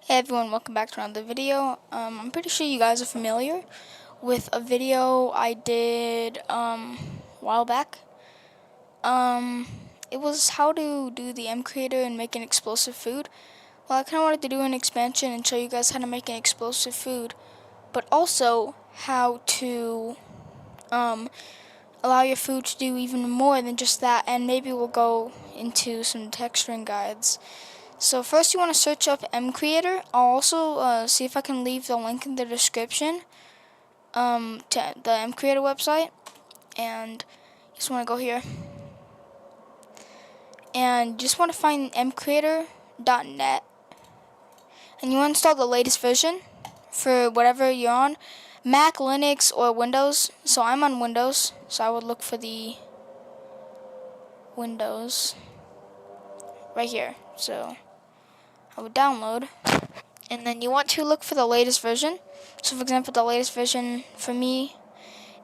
Hey everyone, welcome back to another video. I'm pretty sure you guys are familiar with a video I did a while back. It was how to do the Mcreator and make an explosive food. Well, I kind of wanted to do an expansion and show you guys how to make an explosive food, but also how to allow your food to do even more than just that, and maybe we'll go into some texturing guides. So first you want to search up Mcreator. I'll also see if I can leave the link in the description to the Mcreator website. And you just want to go here. And just want to find mcreator.net. And you want to install the latest version for whatever you're on. Mac, Linux, or Windows. So I'm on Windows, so I would look for the Windows right here. So I would download, and then you want to look for the latest version. So for example, the latest version for me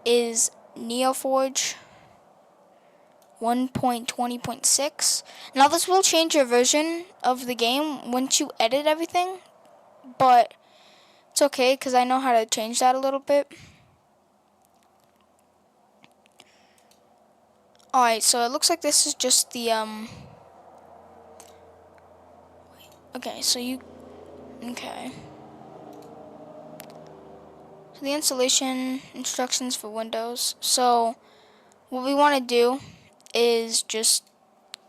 is NeoForge 1.20.6. Now this will change your version of the game once you edit everything, but it's okay because I know how to change that a little bit. Alright, so it looks like this is just the okay, so so the installation instructions for Windows. So what we want to do is just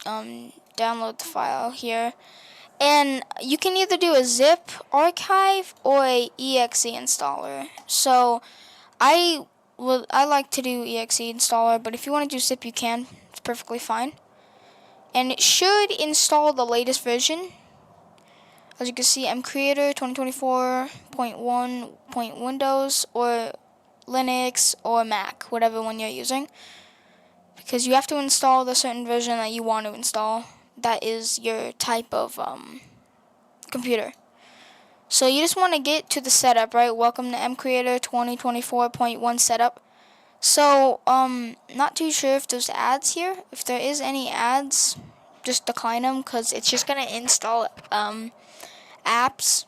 download the file here, and you can either do a zip archive or a exe installer. So I like to do exe installer, but if you want to do zip, you can. It's perfectly fine, and it should install the latest version. As you can see, Mcreator 2024.1. Windows or Linux or Mac, whatever one you're using, because you have to install the certain version that you want to install. That is your type of computer. So you just want to get to the setup, right? Welcome to Mcreator 2024.1 setup. So not too sure if there's ads here. If there is any ads, just decline them, because it's just gonna install apps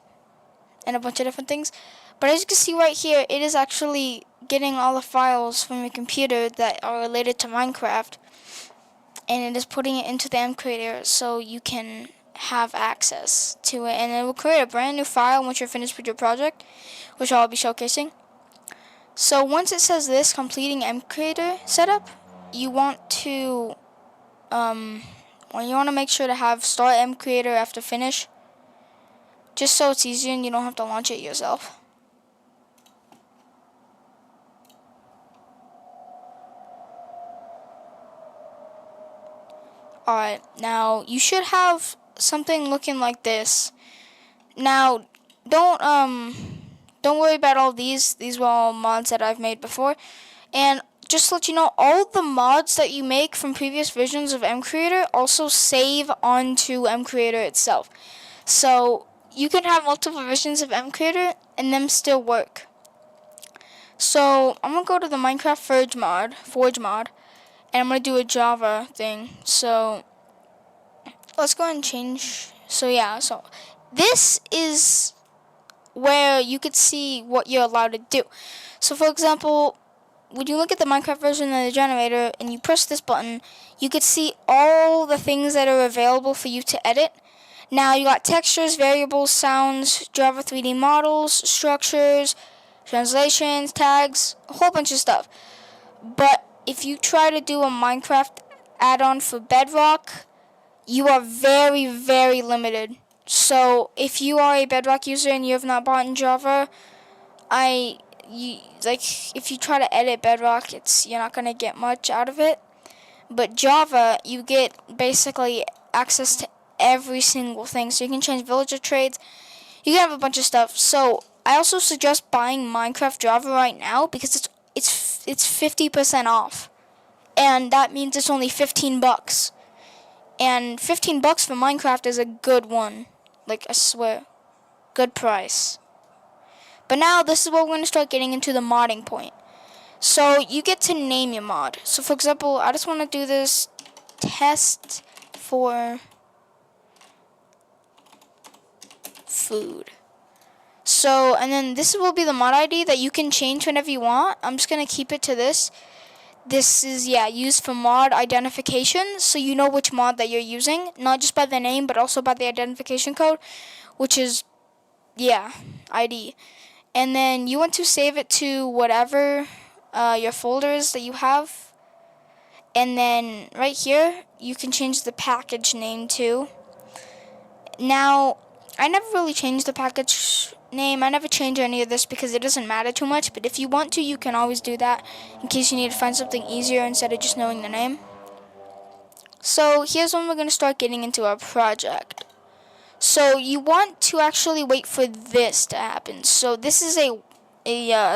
and a bunch of different things. But as you can see right here, it is actually getting all the files from your computer that are related to Minecraft, and it is putting it into the Mcreator so you can have access to it, and it will create a brand new file once you're finished with your project, which I'll be showcasing. So once it says this, completing Mcreator setup, you want to make sure to have start Mcreator after finish, just so it's easier and you don't have to launch it yourself. Alright, now you should have something looking like this. Now don't worry about all these were all mods that I've made before, and just to let you know, all the mods that you make from previous versions of Mcreator also save onto Mcreator itself. So you can have multiple versions of Mcreator and them still work. So I'm gonna go to the Minecraft Forge mod, and I'm gonna do a Java thing. So let's go ahead and change. So yeah, so this is where you could see what you're allowed to do. So for example, when you look at the Minecraft version of the generator and you press this button, you could see all the things that are available for you to edit. Now you got textures, variables, sounds, Java 3D models, structures, translations, tags, a whole bunch of stuff. But if you try to do a Minecraft add-on for Bedrock, you are very, very limited. So if you are a Bedrock user and you have not bought in Java, if you try to edit Bedrock, you're not gonna get much out of it. But Java, you get basically access to every single thing. So you can change villager trades. You can have a bunch of stuff. So I also suggest buying Minecraft Java right now, because it's 50% off, and that means it's only $15. And $15 for Minecraft is a good one. Like, I swear, good price. But now this is where we're going to start getting into the modding point. So you get to name your mod. So for example, I just want to do this test for Superfood. So, and then this will be the mod ID that you can change whenever you want. I'm just going to keep it to this. This is, used for mod identification, so you know which mod that you're using, not just by the name, but also by the identification code, which is, ID. And then you want to save it to whatever your folders that you have. And then right here, you can change the package name too. Now, I never really changed the package name. I never change any of this because it doesn't matter too much. But if you want to, you can always do that in case you need to find something easier instead of just knowing the name. So here's when we're going to start getting into our project. So you want to actually wait for this to happen. So this is a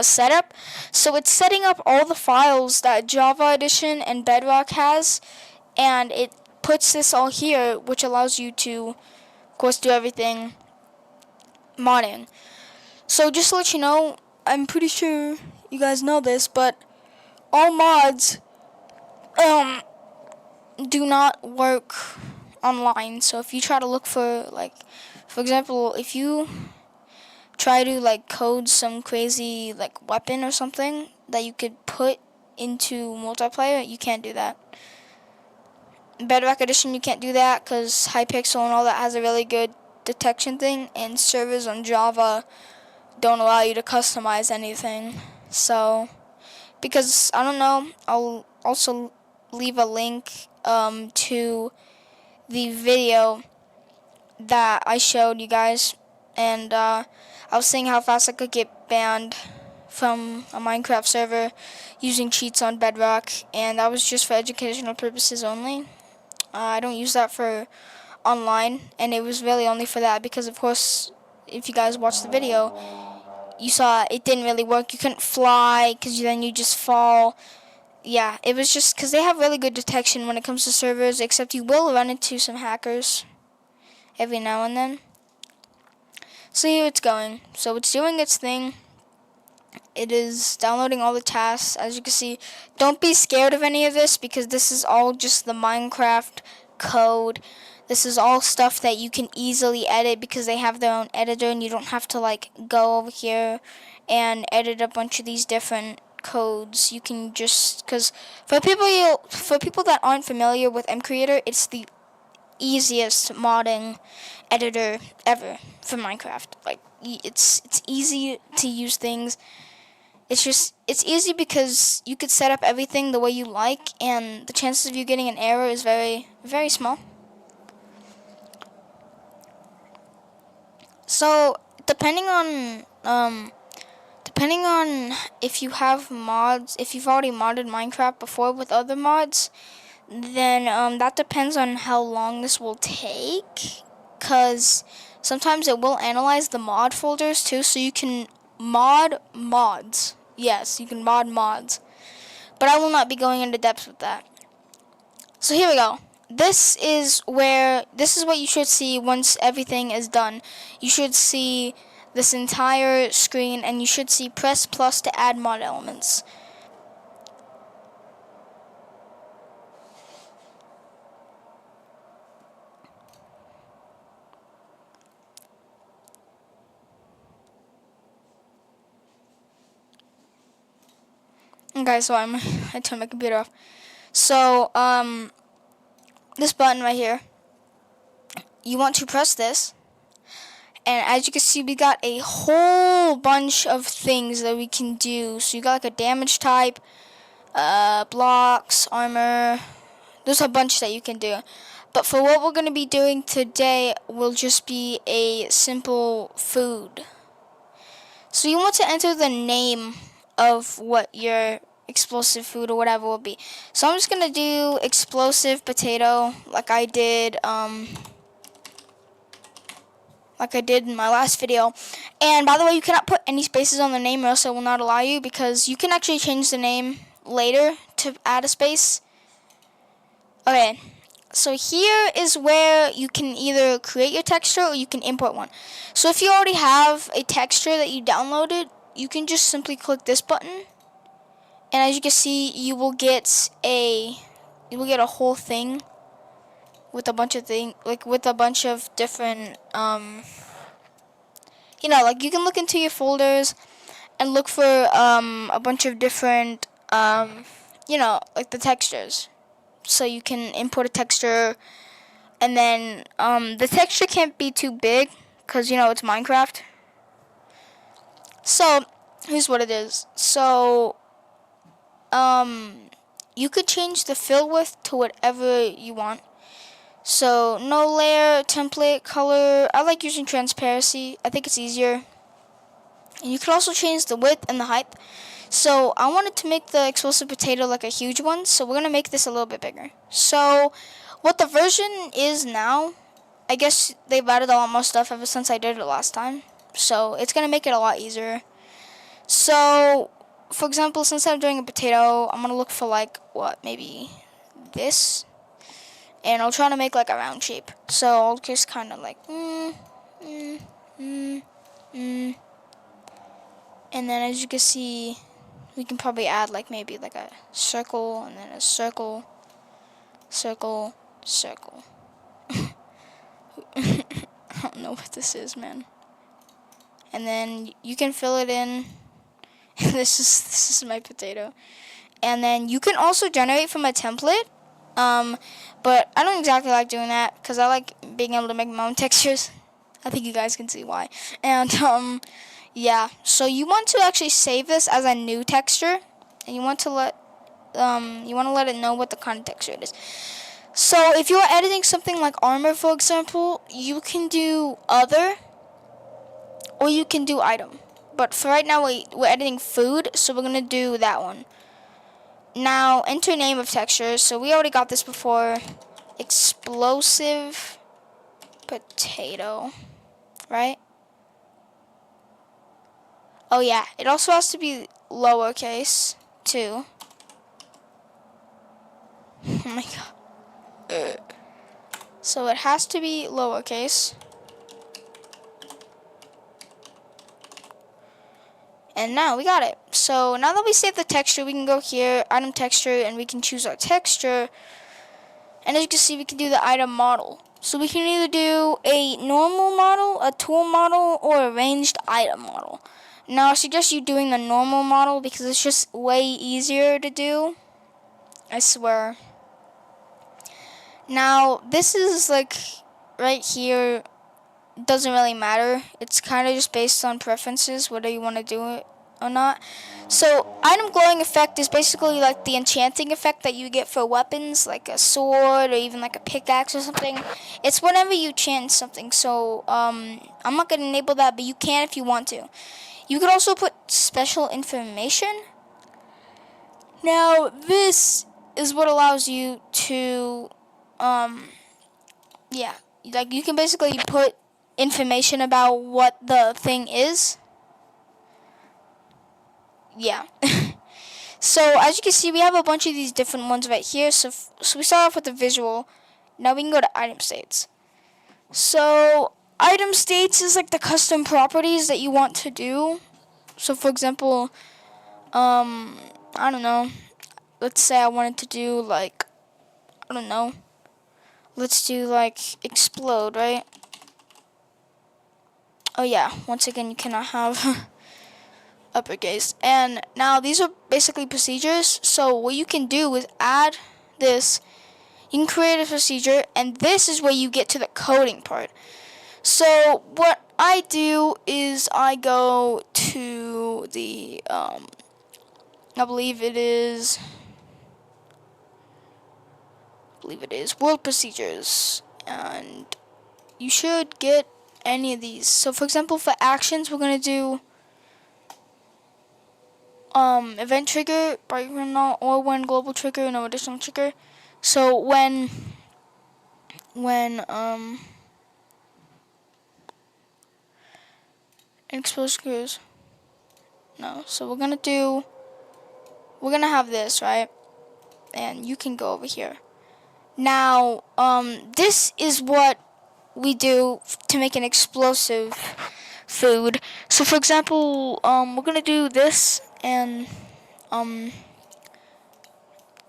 setup. So it's setting up all the files that Java Edition and Bedrock has, and it puts this all here, which allows you to, of course, do everything modding. So just to let you know, I'm pretty sure you guys know this, but all mods do not work online. So if you try to look for, like, for example, if you try to code some crazy weapon or something that you could put into multiplayer, you can't do that. Bedrock Edition, you can't do that because Hypixel and all that has a really good detection thing, and servers on Java don't allow you to customize anything. So, because I don't know, I'll also leave a link to the video that I showed you guys, and I was saying how fast I could get banned from a Minecraft server using cheats on Bedrock, and that was just for educational purposes only. I don't use that for online, and it was really only for that because, of course, if you guys watched the video, you saw it didn't really work. You couldn't fly because then you just fall. Yeah, it was just because they have really good detection when it comes to servers, except you will run into some hackers every now and then. So here it's going. So it's doing its thing. It is downloading all the tasks. As you can see, don't be scared of any of this because this is all just the Minecraft code. This is all stuff that you can easily edit because they have their own editor, and you don't have to go over here and edit a bunch of these different codes. You can just, because for people that aren't familiar with Mcreator, it's the easiest modding editor ever for Minecraft. It's easy to use things. It's easy because you could set up everything the way you like, and the chances of you getting an error is very, very small. So depending on if you have mods, if you've already modded Minecraft before with other mods, then that depends on how long this will take, because sometimes it will analyze the mod folders too, so you can mod mods. Yes, you can mod mods, but I will not be going into depth with that. So here we go. This is what you should see once everything is done. You should see this entire screen, and you should see press plus to add mod elements. Okay, so I turned my computer off. So this button right here, you want to press this, and as you can see, we got a whole bunch of things that we can do. So you got a damage type, blocks, armor. There's a bunch that you can do. But for what we're going to be doing today will just be a simple food. So you want to enter the name of what your explosive food or whatever will be. So I'm just going to do explosive potato like I did in my last video. And by the way, you cannot put any spaces on the name or else it will not allow you, because you can actually change the name later to add a space. Okay, so here is where you can either create your texture or you can import one. So if you already have a texture that you downloaded, you can just simply click this button, and as you can see, you will get a whole thing with a bunch of different you know, like you can look into your folders and look for a bunch of different you know, like the textures. So you can import a texture, and then the texture can't be too big because, you know, it's Minecraft. So here's what it is. So you could change the fill width to whatever you want. So no layer, template, color. I like using transparency. I think it's easier. And you can also change the width and the height. So I wanted to make the explosive potato like a huge one, so we're gonna make this a little bit bigger. So what the version is now, I guess they've added a lot more stuff ever since I did it last time. So it's gonna make it a lot easier. So for example, since I'm doing a potato, I'm gonna look for like what, maybe this, and I'll try to make like a round shape. So I'll just kind of like and then as you can see, we can probably add like maybe like a circle, and then a circle, circle, circle. I don't know what this is, man. And then you can fill it in. This is my potato. And then you can also generate from a template. But I don't exactly like doing that because I like being able to make my own textures. I think you guys can see why. And yeah. So you want to actually save this as a new texture, and you want to let it know what the kind of texture it is. So if you're editing something like armor, for example, you can do other, or you can do item. But for right now, we're editing food, so we're gonna do that one. Now enter name of texture. So we already got this before. Explosive potato, right? Oh yeah, it also has to be lowercase too. Oh my god. So it has to be lowercase. And now we got it. So now that we save the texture, we can go here, item texture, and we can choose our texture. And as you can see, we can do the item model. So we can either do a normal model, a tool model, or a ranged item model. Now I suggest you doing the normal model because it's just way easier to do. I swear. Now this is like right here, doesn't really matter. It's kind of just based on preferences, whether you want to do it or not. So item glowing effect is basically like the enchanting effect that you get for weapons, like a sword or even like a pickaxe or something. It's whenever you enchant something. So I'm not going to enable that, but you can if you want to. You could also put special information. Now this is what allows you to yeah, like you can basically put information about what the thing is. Yeah. So as you can see, we have a bunch of these different ones right here. So we start off with the visual. Now we can go to item states. So item states is like the custom properties that you want to do. So for example, I don't know. Let's say I wanted to do like, I don't know. Let's do like explode, right? Oh yeah, once again, you cannot have uppercase. And now these are basically procedures. So what you can do is add this. You can create a procedure, and this is where you get to the coding part. So what I do is I go to the, I believe it is world procedures, and you should get any of these. So for example, for actions, we're going to do event trigger, or when global trigger, no additional trigger. So when explosion screws, no. So we're gonna have this, right? And you can go over here. Now, this is what we do to make an explosive food. So for example, we're gonna do this, and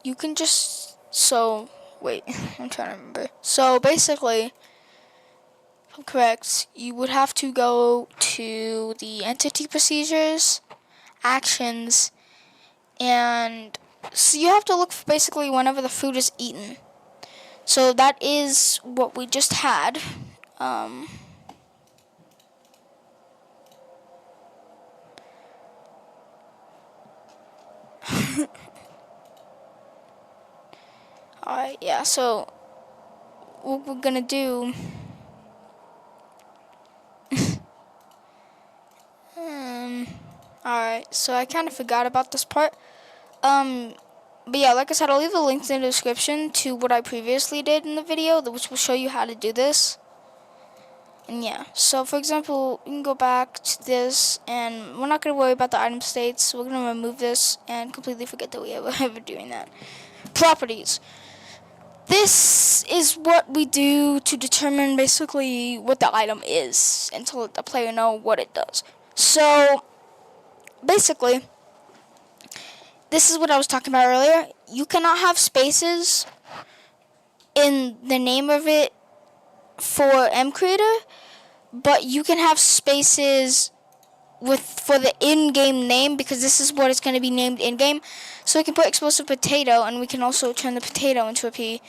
you can just, so wait, I'm trying to remember. So basically, correct. You would have to go to the entity procedures, actions, and so you have to look for basically whenever the food is eaten. So that is what we just had. Alright, yeah, so what we're gonna do alright, so I kind of forgot about this part. But yeah, like I said, I'll leave the links in the description to what I previously did in the video, which will show you how to do this. And yeah, so for example, you can go back to this, and we're not going to worry about the item states. We're going to remove this and completely forget that we ever doing that. Properties. This is what we do to determine basically what the item is and to let the player know what it does. So basically, this is what I was talking about earlier. You cannot have spaces in the name of it for Mcreator, but you can have spaces for the in-game name, because this is what it's going to be named in-game. So we can put explosive potato, and we can also turn the potato into a P.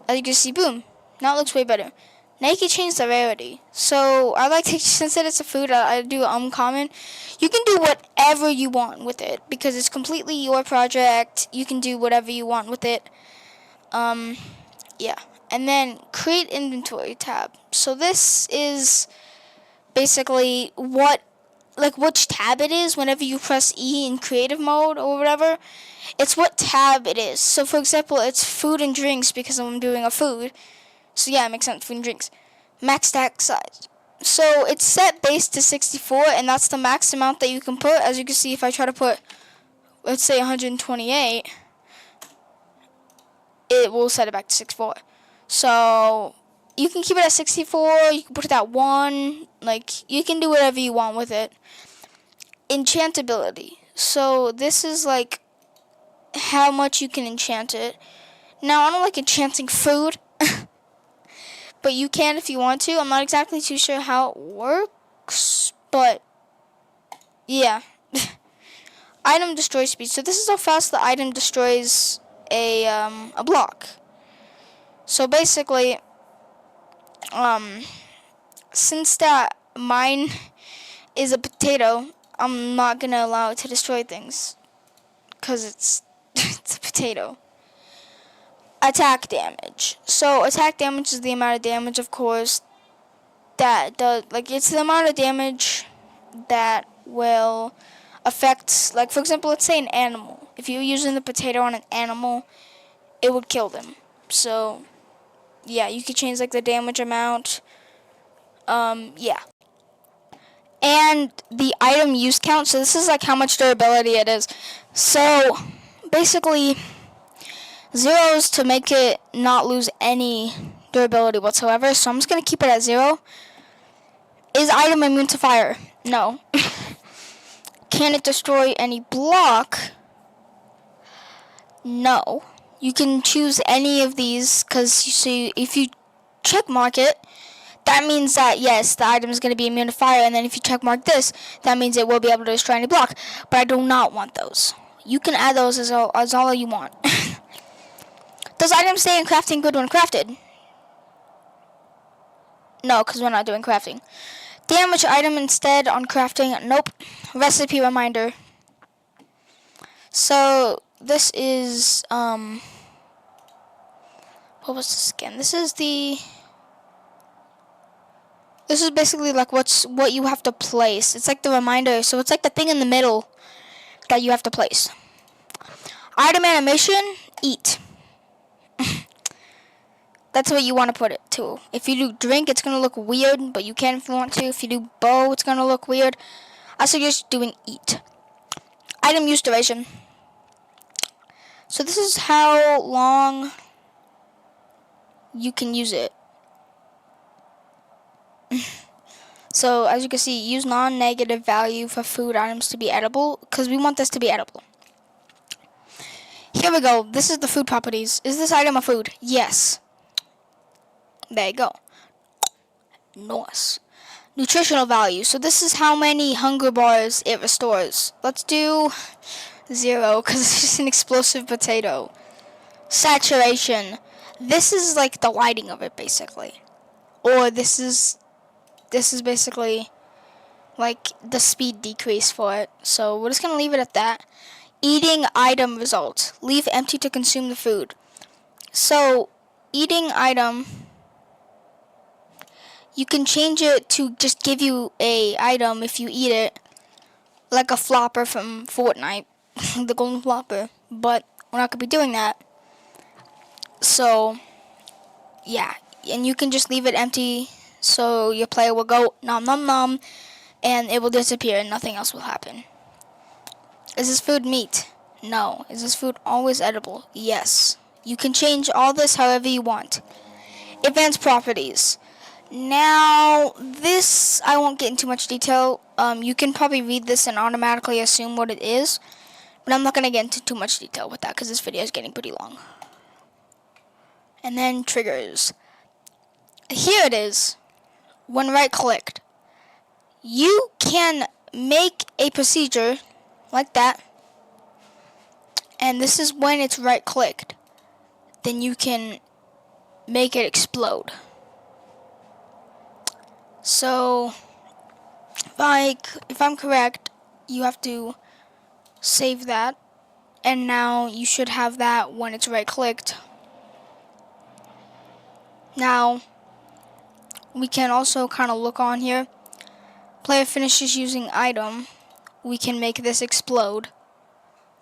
As you can see, boom. Now it looks way better. Now you can change the rarity. So I like to, since it's a food, I do uncommon. You can do whatever you want with it, because it's completely your project. You can do whatever you want with it. Yeah. And then create inventory tab. So this is basically which tab it is whenever you press E in creative mode or whatever. It's what tab it is. So for example, it's food and drinks because I'm doing a food. So yeah, it makes sense, food and drinks. Max stack size. So it's set base to 64, and that's the max amount that you can put. As you can see, if I try to put, let's say 128, it will set it back to 64. So you can keep it at 64, you can put it at 1, you can do whatever you want with it. Enchantability. So this is how much you can enchant it. Now, I don't like enchanting food, but you can if you want to. I'm not exactly too sure how it works, but yeah. Item destroy speed. So this is how fast the item destroys a block. So basically, since that mine is a potato, I'm not going to allow it to destroy things, because it's a potato. Attack damage. So attack damage is the amount of damage, of course, that does, it's the amount of damage that will affect, for example, let's say an animal. If you're using the potato on an animal, it would kill them. So yeah, you could change the damage amount. Yeah. And the item use count. So this is how much durability it is. So basically, zeros to make it not lose any durability whatsoever. So I'm just gonna keep it at 0. Is item immune to fire? No. Can it destroy any block? No. You can choose any of these, because you see, if you check mark it, that means that yes, the item is going to be immune to fire. And then if you check mark this, that means it will be able to destroy any block. But I do not want those. You can add those as all you want. Does items stay in crafting good when crafted? No, because we're not doing crafting. Damage item instead on crafting? Nope. Recipe reminder. So this is what was this again? This is basically what you have to place. It's the reminder. So it's the thing in the middle that you have to place. Item animation, eat. That's what you want to put it to. If you do drink, it's going to look weird, but you can if you want to. If you do bow, it's going to look weird. I suggest doing eat. Item use duration. So this is how long you can use it. So as you can see, use non-negative value for food items to be edible, because we want this to be edible. Here we go. This is the food properties. Is this item a food? Yes. There you go. Nice. Nutritional value. So this is how many hunger bars it restores. Let's do 0 because it's just an explosive potato. Saturation. This is like the lighting of it basically. Or this is basically like the speed decrease for it. So we're just going to leave it at that. Eating item results. Leave empty to consume the food. So eating item, you can change it to just give you a item if you eat it, like a flopper from Fortnite, the golden flopper, but we're not going to be doing that. So yeah, and you can just leave it empty so your player will go nom nom nom and it will disappear and nothing else will happen. Is this food meat? No. Is this food always edible? Yes. You can change all this however you want. Advanced properties. Now, this, I won't get into much detail. You can probably read this and automatically assume what it is. But I'm not going to get into too much detail with that because this video is getting pretty long. And then triggers. Here it is. When right-clicked, you can make a procedure like that. And this is when it's right-clicked. Then you can make it explode. So, if I'm correct, you have to save that. And now you should have that when it's right-clicked. Now, we can also kind of look on here. Player finishes using item. We can make this explode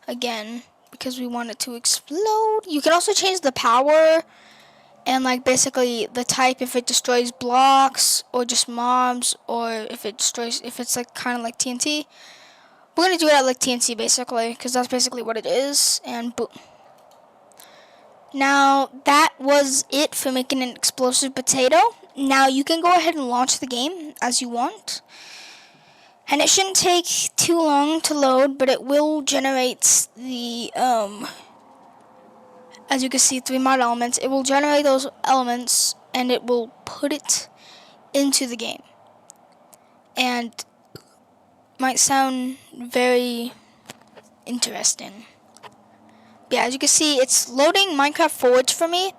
again because we want it to explode. You can also change the power and like basically the type, if it destroys blocks or just mobs, or if it's like kind of like TNT. We're gonna do it like TNT basically because that's basically what it is. And boom. Now that was it for making an explosive potato. Now you can go ahead and launch the game as you want. And it shouldn't take too long to load, but it will generate the, as you can see, 3 mod elements. It will generate those elements, and it will put it into the game. And might sound very interesting. But yeah, as you can see, it's loading Minecraft Forge for me.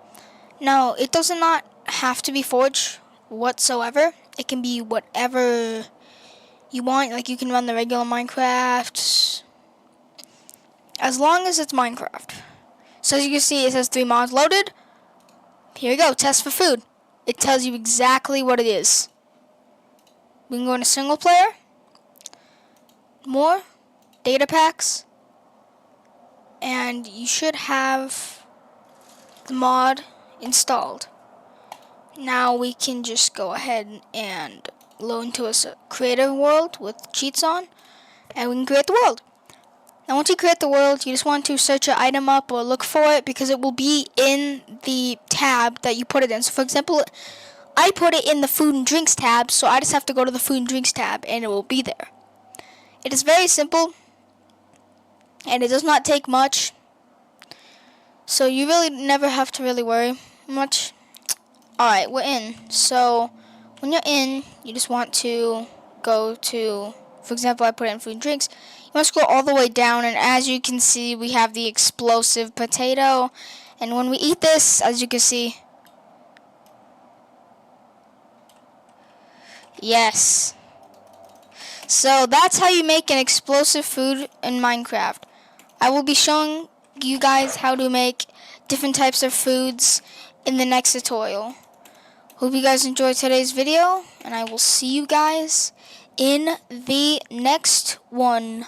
Now, it does not have to be Forge whatsoever. It can be whatever you want. Like, you can run the regular Minecraft as long as it's Minecraft. So as you can see, it says 3 mods loaded. Here we go, test for food. It tells you exactly what it is. We can go into single player, more, data packs, and you should have the mod installed. Now we can just go ahead and load into a creative world with cheats on, and we can create the world. Now once you create the world, you just want to search your item up or look for it because it will be in the tab that you put it in. So for example, I put it in the food and drinks tab, so I just have to go to the food and drinks tab and it will be there. It is very simple and it does not take much, so you really never have to really worry much. Alright, we're in. So when you're in, you just want to go to, for example, I put it in food and drinks. You want to scroll all the way down, and as you can see, we have the explosive potato. And when we eat this, as you can see, yes. So that's how you make an explosive food in Minecraft. I will be showing you guys how to make different types of foods in the next tutorial. Hope you guys enjoyed today's video, and I will see you guys in the next one.